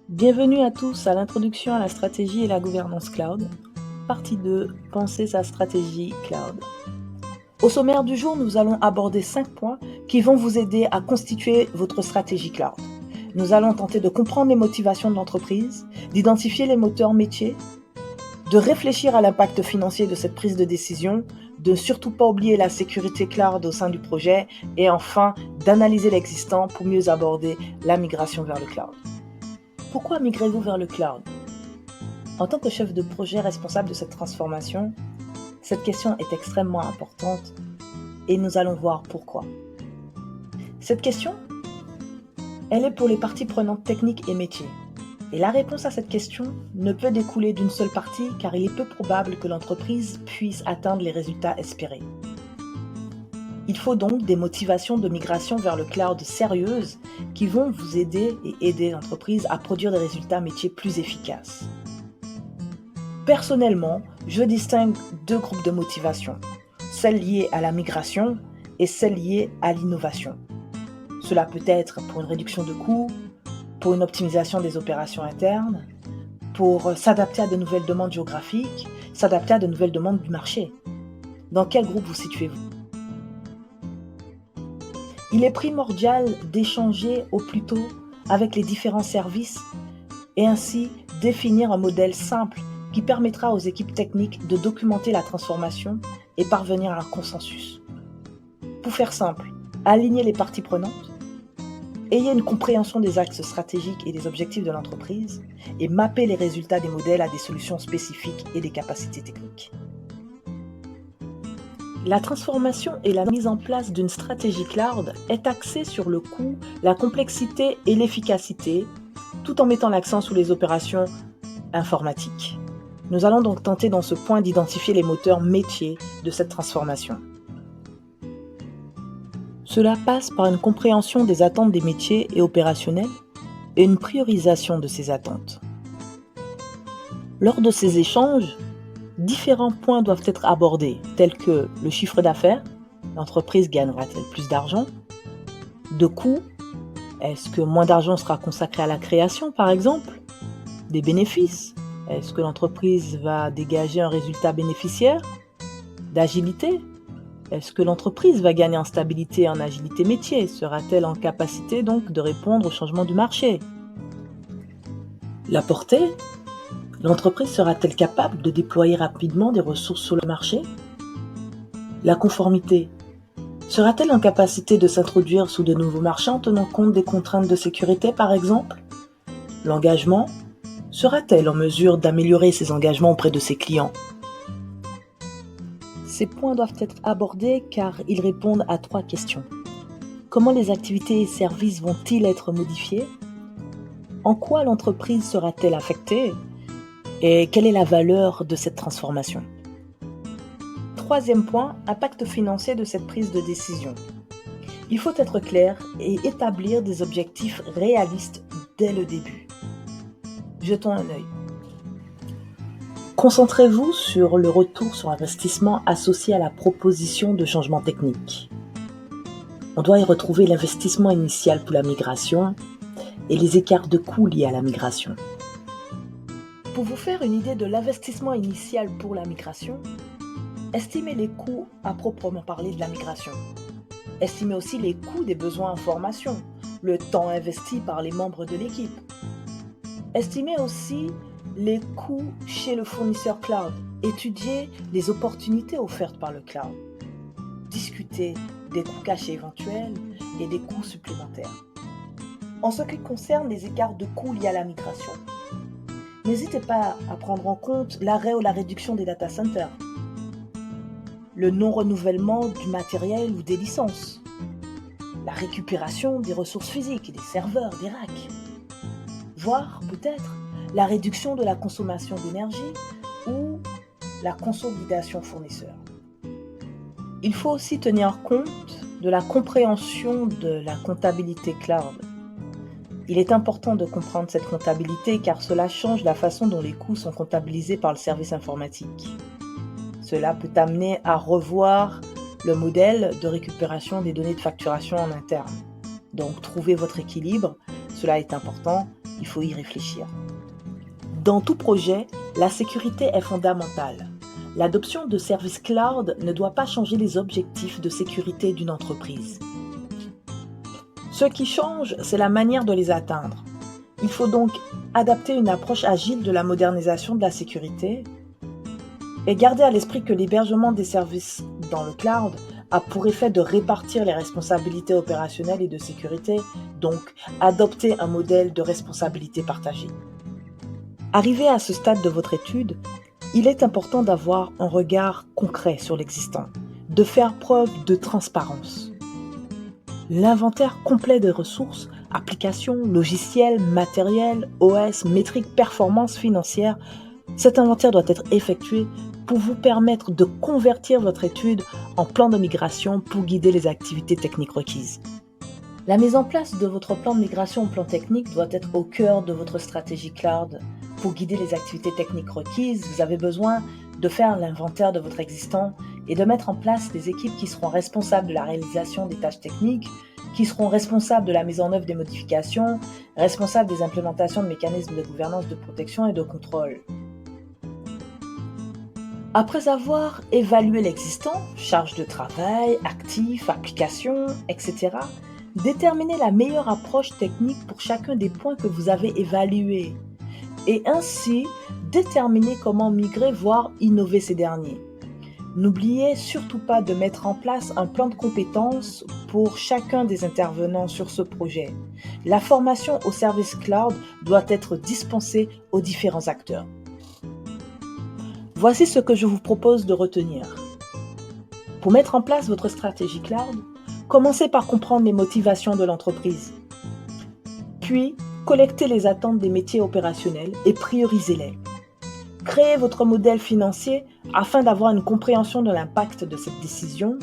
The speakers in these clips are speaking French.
Bienvenue à tous à l'introduction à la stratégie et la gouvernance cloud. Partie 2, penser sa stratégie cloud. Au sommaire du jour, nous allons aborder 5 points qui vont vous aider à constituer votre stratégie cloud. Nous allons tenter de comprendre les motivations de l'entreprise, d'identifier les moteurs métiers, de réfléchir à l'impact financier de cette prise de décision, de ne surtout pas oublier la sécurité cloud au sein du projet et enfin d'analyser l'existant pour mieux aborder la migration vers le cloud. Pourquoi migrez-vous vers le cloud? En tant que chef de projet responsable de cette transformation, cette question est extrêmement importante et nous allons voir pourquoi. Cette question, elle est pour les parties prenantes techniques et métiers. Et la réponse à cette question ne peut découler d'une seule partie car il est peu probable que l'entreprise puisse atteindre les résultats espérés. Il faut donc des motivations de migration vers le cloud sérieuses qui vont vous aider et aider l'entreprise à produire des résultats métiers plus efficaces. Personnellement, je distingue deux groupes de motivations, celles liées à la migration et celles liées à l'innovation. Cela peut être pour une réduction de coûts, pour une optimisation des opérations internes, pour s'adapter à de nouvelles demandes géographiques, s'adapter à de nouvelles demandes du marché. Dans quel groupe vous situez-vous ? Il est primordial d'échanger au plus tôt avec les différents services et ainsi définir un modèle simple qui permettra aux équipes techniques de documenter la transformation et parvenir à un consensus. Pour faire simple, alignez les parties prenantes, ayez une compréhension des axes stratégiques et des objectifs de l'entreprise et mappez les résultats des modèles à des solutions spécifiques et des capacités techniques. La transformation et la mise en place d'une stratégie cloud est axée sur le coût, la complexité et l'efficacité, tout en mettant l'accent sur les opérations informatiques. Nous allons donc tenter dans ce point d'identifier les moteurs métiers de cette transformation. Cela passe par une compréhension des attentes des métiers et opérationnels et une priorisation de ces attentes. Lors de ces échanges, différents points doivent être abordés, tels que le chiffre d'affaires, l'entreprise gagnera-t-elle plus d'argent? De coûts, est-ce que moins d'argent sera consacré à la création par exemple? Des bénéfices, est-ce que l'entreprise va dégager un résultat bénéficiaire? D'agilité, est-ce que l'entreprise va gagner en stabilité et en agilité métier? Sera-t-elle en capacité donc de répondre aux changements du marché? La portée, l'entreprise sera-t-elle capable de déployer rapidement des ressources sur le marché? La conformité, sera-t-elle en capacité de s'introduire sous de nouveaux marchés en tenant compte des contraintes de sécurité par exemple? L'engagement, sera-t-elle en mesure d'améliorer ses engagements auprès de ses clients? Ces points doivent être abordés car ils répondent à 3 questions. Comment les activités et services vont-ils être modifiés? En quoi l'entreprise sera-t-elle affectée? Et quelle est la valeur de cette transformation? Troisième point, impact financier de cette prise de décision. Il faut être clair et établir des objectifs réalistes dès le début. Jetons un œil. Concentrez-vous sur le retour sur investissement associé à la proposition de changement technique. On doit y retrouver l'investissement initial pour la migration et les écarts de coûts liés à la migration. Pour vous faire une idée de l'investissement initial pour la migration, estimez les coûts à proprement parler de la migration. Estimez aussi les coûts des besoins en formation, le temps investi par les membres de l'équipe. Estimez aussi les coûts chez le fournisseur cloud. Étudiez les opportunités offertes par le cloud. Discutez des coûts cachés éventuels et des coûts supplémentaires. En ce qui concerne les écarts de coûts liés à la migration, n'hésitez pas à prendre en compte l'arrêt ou la réduction des data centers, le non-renouvellement du matériel ou des licences, la récupération des ressources physiques, des serveurs, des racks, voire peut-être la réduction de la consommation d'énergie ou la consolidation fournisseur. Il faut aussi tenir compte de la compréhension de la comptabilité cloud. Il est important de comprendre cette comptabilité car cela change la façon dont les coûts sont comptabilisés par le service informatique. Cela peut amener à revoir le modèle de récupération des données de facturation en interne. Donc, trouvez votre équilibre, cela est important il faut y réfléchir. Dans tout projet, la sécurité est fondamentale. L'adoption de services cloud ne doit pas changer les objectifs de sécurité d'une entreprise. Ce qui change, c'est la manière de les atteindre. Il faut donc adapter une approche agile de la modernisation de la sécurité et garder à l'esprit que l'hébergement des services dans le cloud a pour effet de répartir les responsabilités opérationnelles et de sécurité, donc adopter un modèle de responsabilité partagée. Arrivé à ce stade de votre étude, il est important d'avoir un regard concret sur l'existant, de faire preuve de transparence. L'inventaire complet des ressources, applications, logiciels, matériels, OS, métriques, performances financières, cet inventaire doit être effectué pour vous permettre de convertir votre étude en plan de migration pour guider les activités techniques requises. La mise en place de votre plan de migration au plan technique doit être au cœur de votre stratégie cloud. Pour guider les activités techniques requises, vous avez besoin de faire l'inventaire de votre existant et de mettre en place des équipes qui seront responsables de la réalisation des tâches techniques, qui seront responsables de la mise en œuvre des modifications, responsables des implémentations de mécanismes de gouvernance, de protection et de contrôle. Après avoir évalué l'existant, charge de travail, actifs, applications, etc., déterminez la meilleure approche technique pour chacun des points que vous avez évalués et ainsi déterminer comment migrer, voire innover ces derniers. N'oubliez surtout pas de mettre en place un plan de compétences pour chacun des intervenants sur ce projet. La formation au service cloud doit être dispensée aux différents acteurs. Voici ce que je vous propose de retenir. Pour mettre en place votre stratégie cloud, commencez par comprendre les motivations de l'entreprise. Puis, collectez les attentes des métiers opérationnels et priorisez-les. Créez votre modèle financier afin d'avoir une compréhension de l'impact de cette décision.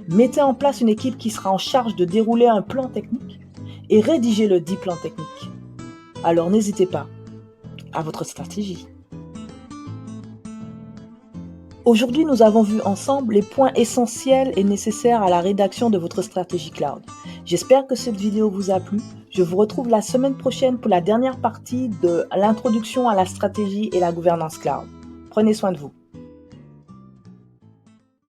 Mettez en place une équipe qui sera en charge de dérouler un plan technique et rédigez le dit plan technique. Alors n'hésitez pas à votre stratégie. Aujourd'hui, nous avons vu ensemble les points essentiels et nécessaires à la rédaction de votre stratégie cloud. J'espère que cette vidéo vous a plu. Je vous retrouve la semaine prochaine pour la dernière partie de l'introduction à la stratégie et la gouvernance cloud. Prenez soin de vous.